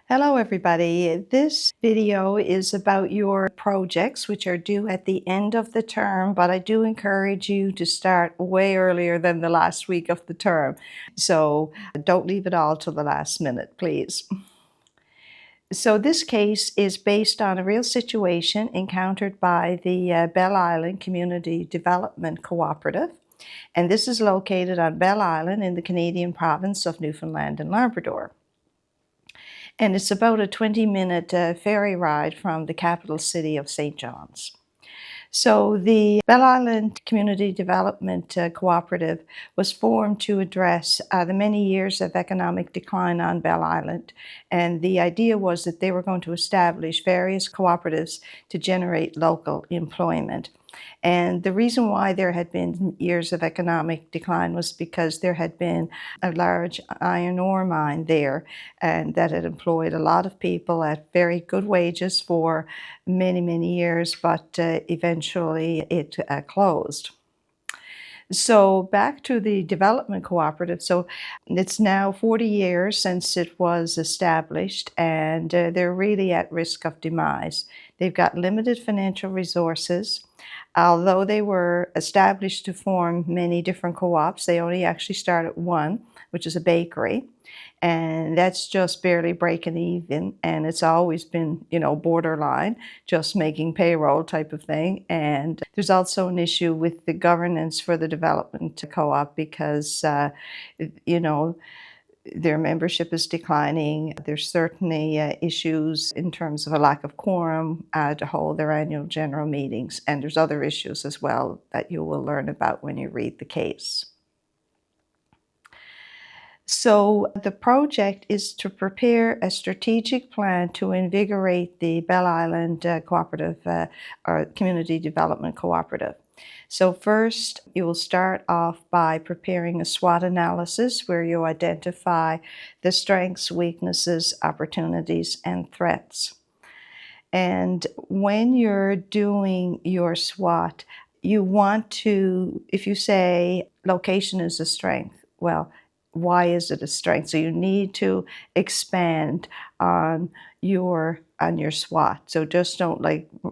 Hello everybody. This video is about your projects which are due at the end of the term, but I do encourage you to start way earlier than the last week of the term. So don't leave it all till the last minute, please. So this case is based on a real situation encountered by the Bell Island Community Development Cooperative. And this is located on Bell Island in the Canadian province of Newfoundland and Labrador. And it's about a 20-minute ferry ride from the capital city of St. John's. So the Bell Island Community Development Cooperative was formed to address the many years of economic decline on Bell Island. And the idea was that they were going to establish various cooperatives to generate local employment. And the reason why there had been years of economic decline was because there had been a large iron ore mine there, and that had employed a lot of people at very good wages for many, many years, but eventually it closed. So back to the development cooperative. So it's now 40 years since it was established, and they're really at risk of demise. They've got limited financial resources. Although they were established to form many different co-ops, they only actually started one, which is a bakery. And that's just barely breaking even. And it's always been, borderline, just making payroll type of thing. And there's also an issue with the governance for the development co-op because, their membership is declining. There's certainly issues in terms of a lack of quorum to hold their annual general meetings. And there's other issues as well that you will learn about when you read the case. So the project is to prepare a strategic plan to invigorate the Bell Island Cooperative or Community Development Cooperative. So first, you will start off by preparing a SWOT analysis where you identify the strengths, weaknesses, opportunities, and threats. And when you're doing your SWOT, you want to, if you say location is a strength, well, why is it a strength? So you need to expand on your SWOT. So just don't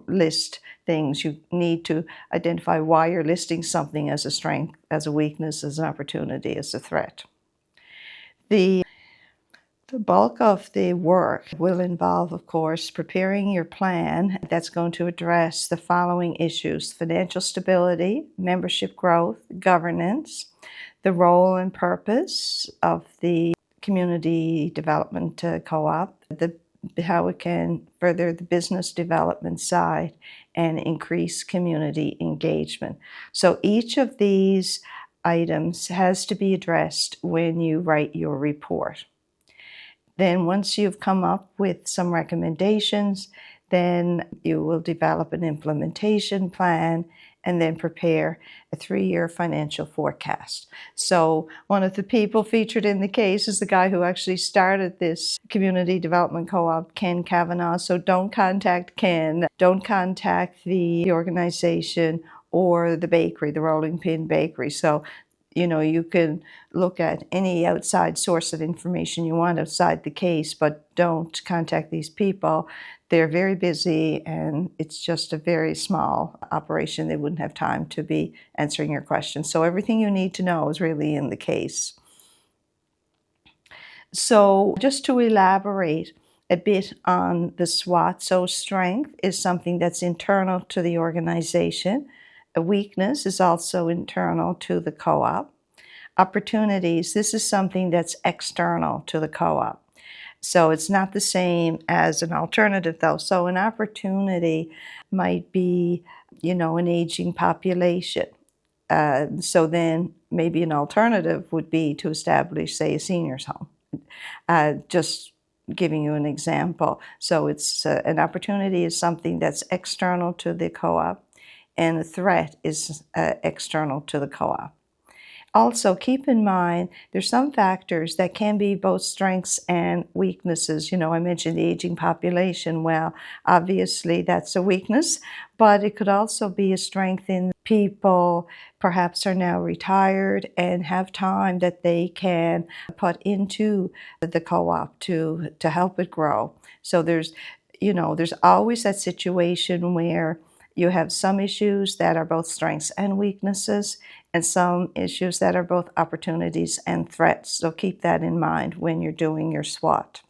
list things. You need to identify why you're listing something as a strength, as a weakness, as an opportunity, as a threat. The bulk of the work will involve, of course, preparing your plan that's going to address the following issues: financial stability, membership growth, governance, the role and purpose of the community development co-op, how it can further the business development side and increase community engagement. So each of these items has to be addressed when you write your report. Then once you've come up with some recommendations, then you will develop an implementation plan and then prepare a 3-year financial forecast. So one of the people featured in the case is the guy who actually started this community development co-op, Ken Kavanagh. So don't contact Ken, don't contact the organization or the bakery, the Rolling Pin Bakery. So you can look at any outside source of information you want outside the case, but don't contact these people. They're very busy and it's just a very small operation. They wouldn't have time to be answering your questions. So everything you need to know is really in the case. So just to elaborate a bit on the SWOT. So strength is something that's internal to the organization. A weakness is also internal to the co-op. Opportunities, this is something that's external to the co-op. So it's not the same as an alternative though. So an opportunity might be, an aging population. So then maybe an alternative would be to establish, say, a seniors home. Just giving you an example. So it's an opportunity is something that's external to the co-op, and a threat is external to the co-op. Also, keep in mind, there's some factors that can be both strengths and weaknesses. I mentioned the aging population. Well, obviously that's a weakness, but it could also be a strength in people perhaps are now retired and have time that they can put into the co-op to help it grow. So there's always that situation where you have some issues that are both strengths and weaknesses, and some issues that are both opportunities and threats. So keep that in mind when you're doing your SWOT.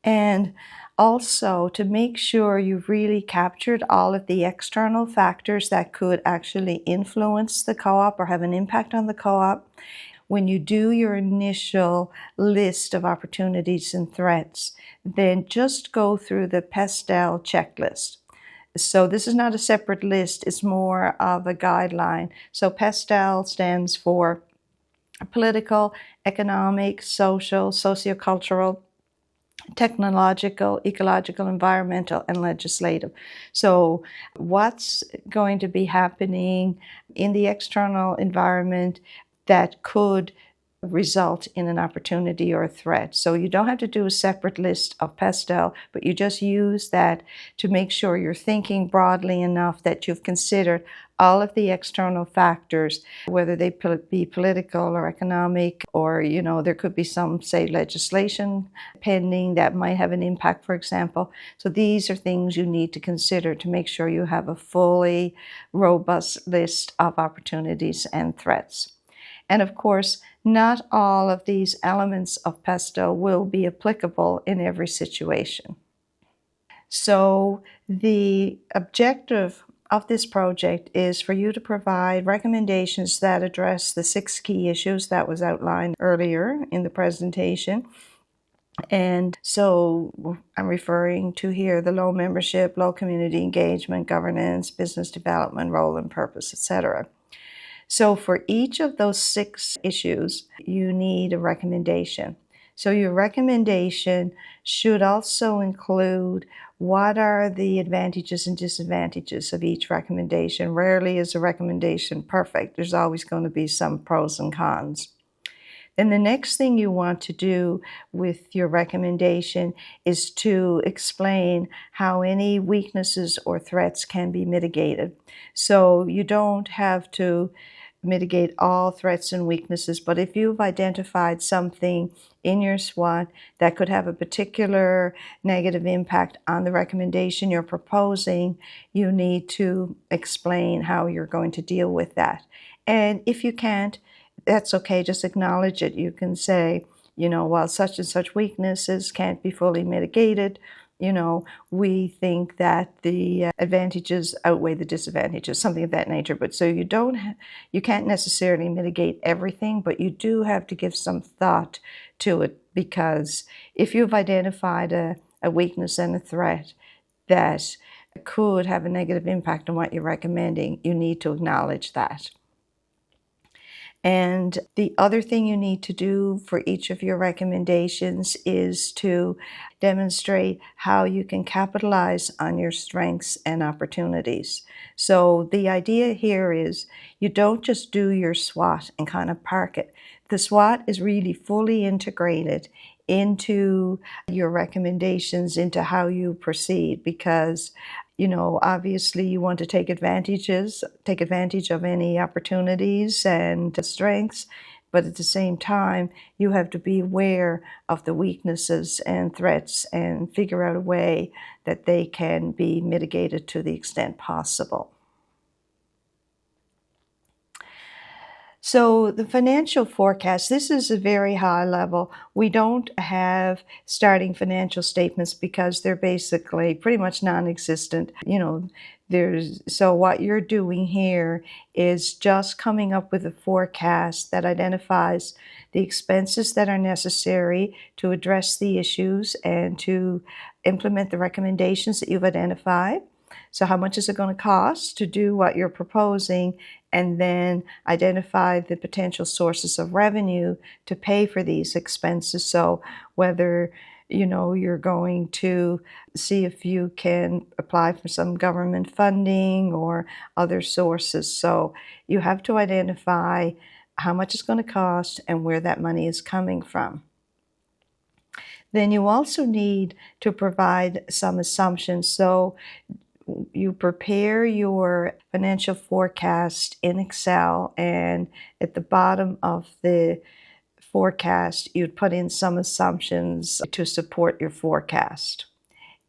And also to make sure you've really captured all of the external factors that could actually influence the co-op or have an impact on the co-op. When you do your initial list of opportunities and threats, then just go through the PESTEL checklist. So this is not a separate list, it's more of a guideline. So PESTEL stands for political, economic, social, sociocultural, technological, ecological, environmental, and legislative. So what's going to be happening in the external environment that could result in an opportunity or a threat? So you don't have to do a separate list of PESTEL, but you just use that to make sure you're thinking broadly enough that you've considered all of the external factors, whether they be political or economic, or there could be some, say, legislation pending that might have an impact, for example. So these are things you need to consider to make sure you have a fully robust list of opportunities and threats. And of course, not all of these elements of PESTEL will be applicable in every situation. So the objective of this project is for you to provide recommendations that address the 6 key issues that was outlined earlier in the presentation. And so I'm referring to here the low membership, low community engagement, governance, business development, role and purpose, etc. So for each of those 6 issues, you need a recommendation. So your recommendation should also include what are the advantages and disadvantages of each recommendation. Rarely is a recommendation perfect. There's always going to be some pros and cons. Then the next thing you want to do with your recommendation is to explain how any weaknesses or threats can be mitigated. So you don't have to mitigate all threats and weaknesses, but if you've identified something in your SWOT that could have a particular negative impact on the recommendation you're proposing, you need to explain how you're going to deal with that. And if you can't, that's okay, just acknowledge it. You can say, while such and such weaknesses can't be fully mitigated, we think that the advantages outweigh the disadvantages, something of that nature. But so you can't necessarily mitigate everything, but you do have to give some thought to it, because if you've identified a weakness and a threat that could have a negative impact on what you're recommending, you need to acknowledge that. And the other thing you need to do for each of your recommendations is to demonstrate how you can capitalize on your strengths and opportunities. So the idea here is you don't just do your SWOT and kind of park it. The SWOT is really fully integrated into your recommendations, into how you proceed, because obviously you want to take advantage of any opportunities and strengths, but at the same time, you have to be aware of the weaknesses and threats and figure out a way that they can be mitigated to the extent possible. So the financial forecast, this is a very high level. We don't have starting financial statements because they're basically pretty much non-existent. So what you're doing here is just coming up with a forecast that identifies the expenses that are necessary to address the issues and to implement the recommendations that you've identified. So how much is it going to cost to do what you're proposing, and then identify the potential sources of revenue to pay for these expenses. So whether you're going to see if you can apply for some government funding or other sources. So you have to identify how much it's going to cost and where that money is coming from. Then you also need to provide some assumptions. So you prepare your financial forecast in Excel, and at the bottom of the forecast, you'd put in some assumptions to support your forecast.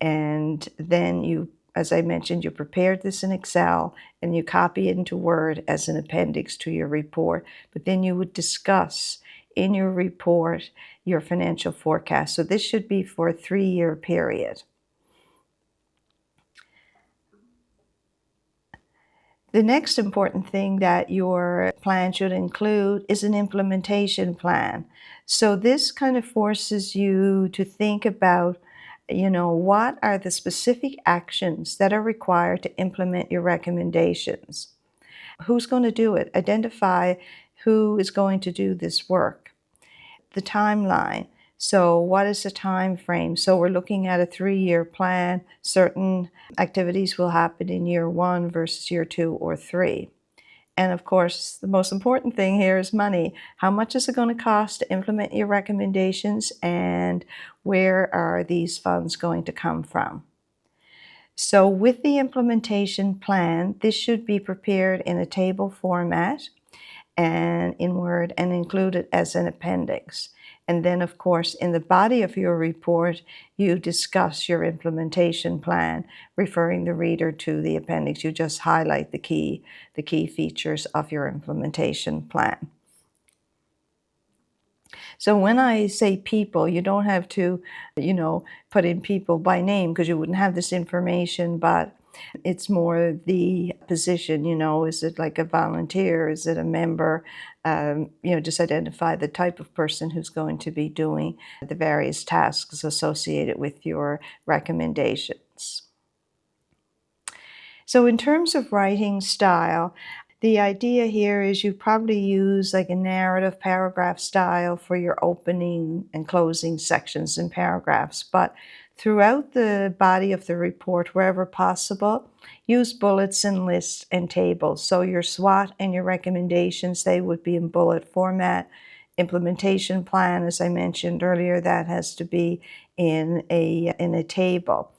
And then you, as I mentioned, you prepared this in Excel and you copy it into Word as an appendix to your report. But then you would discuss in your report your financial forecast. So this should be for a 3-year period. The next important thing that your plan should include is an implementation plan. So this kind of forces you to think about, what are the specific actions that are required to implement your recommendations? Who's going to do it? Identify who is going to do this work. The timeline. So what is the time frame? So we're looking at a 3-year plan. Certain activities will happen in year 1 versus year 2 or 3. And of course, the most important thing here is money. How much is it going to cost to implement your recommendations, and where are these funds going to come from? So with the implementation plan, this should be prepared in a table format and in Word and included as an appendix. And then, of course, in the body of your report, you discuss your implementation plan, referring the reader to the appendix. You just highlight the key features of your implementation plan. So when I say people, you don't have to, put in people by name because you wouldn't have this information, but it's more the position, is it like a volunteer? Is it a member? Just identify the type of person who's going to be doing the various tasks associated with your recommendations. So in terms of writing style, the idea here is you probably use like a narrative paragraph style for your opening and closing sections and paragraphs, but throughout the body of the report, wherever possible, use bullets and lists and tables. So your SWOT and your recommendations, they would be in bullet format. Implementation plan, as I mentioned earlier, that has to be in a table.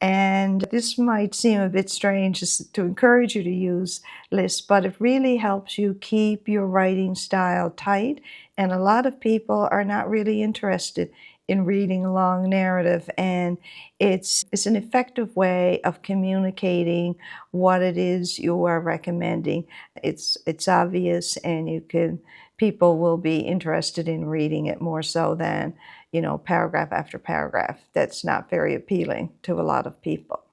And this might seem a bit strange to encourage you to use lists, but it really helps you keep your writing style tight. And a lot of people are not really interested in reading a long narrative, and it's an effective way of communicating what it is you are recommending. It's obvious, and people will be interested in reading it more so than paragraph after paragraph. That's not very appealing to a lot of people.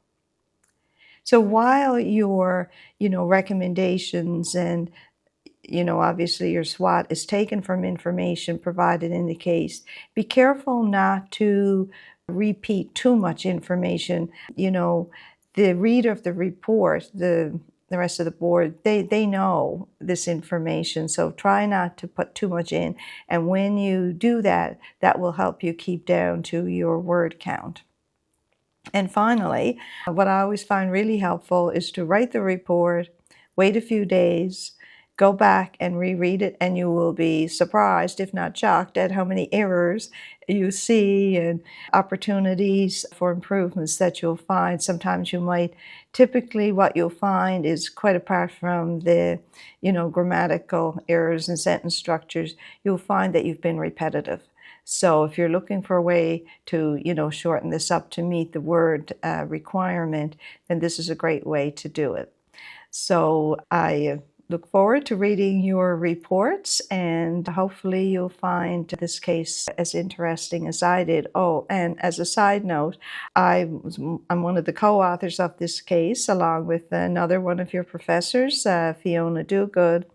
So while your recommendations and obviously your SWOT is taken from information provided in the case, be careful not to repeat too much information. The reader of the report, the rest of the board, they know this information, so try not to put too much in. And when you do that, that will help you keep down to your word count. And finally, what I always find really helpful is to write the report, wait a few days, go back and reread it, and you will be surprised, if not shocked, at how many errors you see and opportunities for improvements that you'll find. Sometimes typically what you'll find is, quite apart from the, grammatical errors and sentence structures, you'll find that you've been repetitive. So if you're looking for a way to, shorten this up to meet the word requirement, then this is a great way to do it. So I look forward to reading your reports, and hopefully you'll find this case as interesting as I did. Oh, and as a side note, I'm one of the co-authors of this case, along with another one of your professors, Fiona Dogood,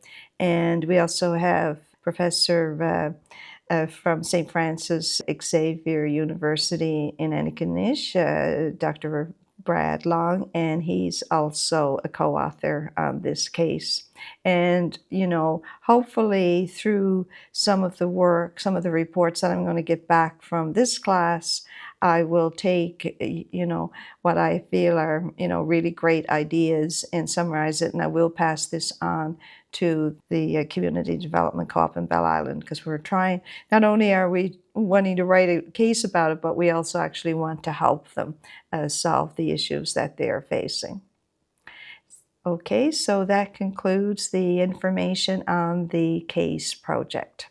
and we also have Professor from St. Francis Xavier University in Antigonish, Dr. Brad Long, and he's also a co-author on this case. And, you know, hopefully through some of the work, some of the reports that I'm going to get back from this class, I will take, you know, what I feel are, you know, really great ideas and summarize it, and I will pass this on to the Community Development Co-op in Belle Island, because we're trying, not only are we wanting to write a case about it, but we also actually want to help them solve the issues that they're facing. Okay, so that concludes the information on the CASE project.